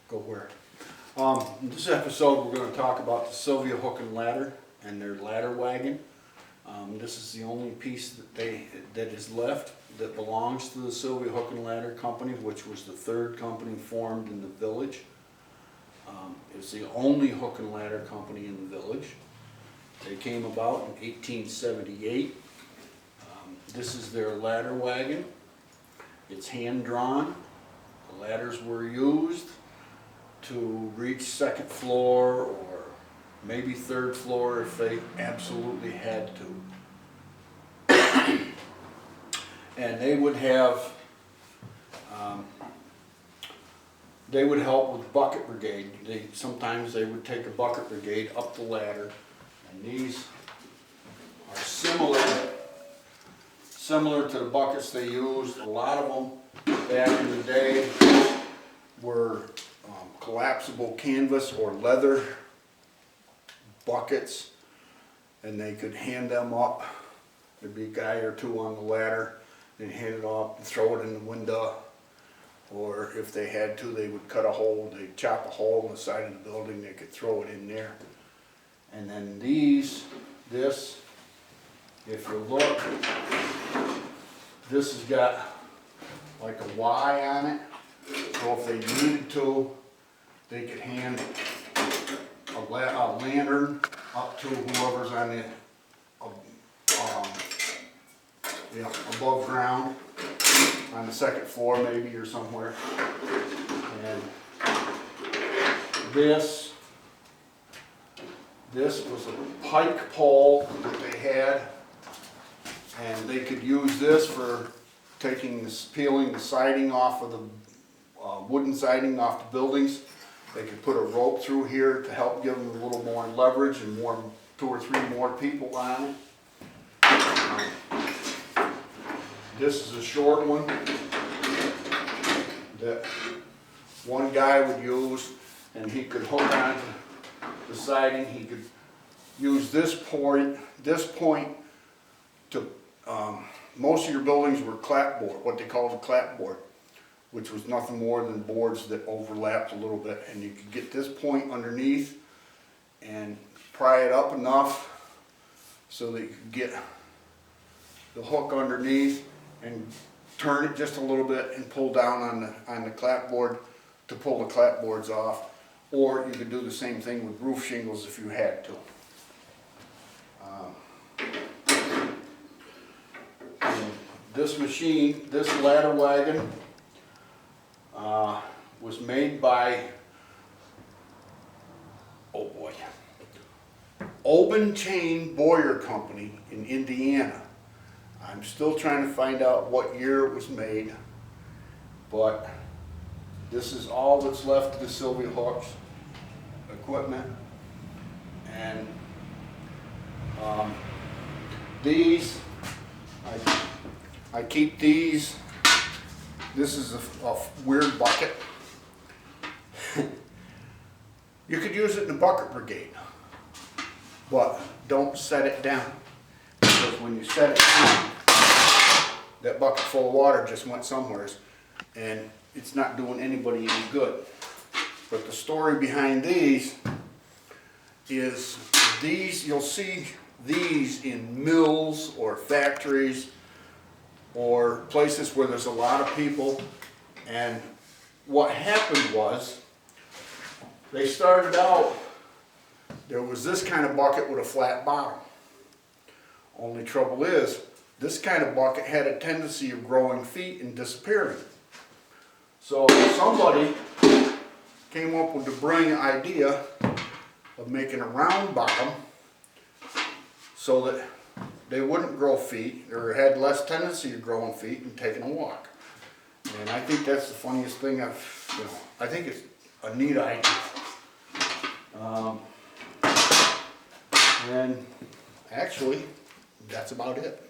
Go where? In this episode, we're going to talk about the Sylvia Hook and Ladder and their ladder wagon. This is the only piece that is left that belongs to the Sylvia Hook and Ladder Company, which was the third company formed in the village. It's the only hook and ladder company in the village. They came about in 1878. This is their ladder wagon. It's hand drawn. The ladders were used to reach second floor or maybe third floor if they absolutely had to. And they would have, they would help with bucket brigade. Sometimes they would take a bucket brigade up the ladder, and these are similar to the buckets they used. A lot of them back in the day were collapsible canvas or leather buckets, and they could hand them up. There'd be a guy or two on the ladder, they'd hand it up and throw it in the window, or if they had to, they would cut a hole, they'd chop a hole in the side of the building, they could throw it in there. And then this, if you look, this has got like a Y on it, so if they needed to, they could hand a lantern up to whoever's on the above ground on the second floor maybe or somewhere. And this was a pike pole that they had, and they could use this for peeling the siding off of the wooden siding off the buildings. They could put a rope through here to help give them a little more leverage and two or three more people on it. This is a short one that one guy would use, and he could hook onto the siding. He could use this point to, most of your buildings were clapboard, what they called a clapboard, which was nothing more than boards that overlapped a little bit, and you could get this point underneath and pry it up enough so that you could get the hook underneath and turn it just a little bit and pull down on the clapboard to pull the clapboards off. Or you could do the same thing with roof shingles if you had to. This machine, this ladder wagon, was made by, oh boy, Oban Chain Boyer Company in Indiana. I'm still trying to find out what year it was made, but this is all that's left of the Sylvia Hook's equipment. And these, I keep these. This is a weird bucket. You could use it in the bucket brigade, but don't set it down, because when you set it down, that bucket full of water just went somewhere, and it's not doing anybody any good. But the story behind these is you'll see these in mills or factories or places where there's a lot of people. And what happened was, they started out, there was this kind of bucket with a flat bottom. Only trouble is, this kind of bucket had a tendency of growing feet and disappearing. So somebody came up with the brilliant idea of making a round bottom so that they wouldn't grow feet, or had less tendency of growing feet and taking a walk. And I think that's the funniest thing I think it's a neat idea. And actually, that's about it.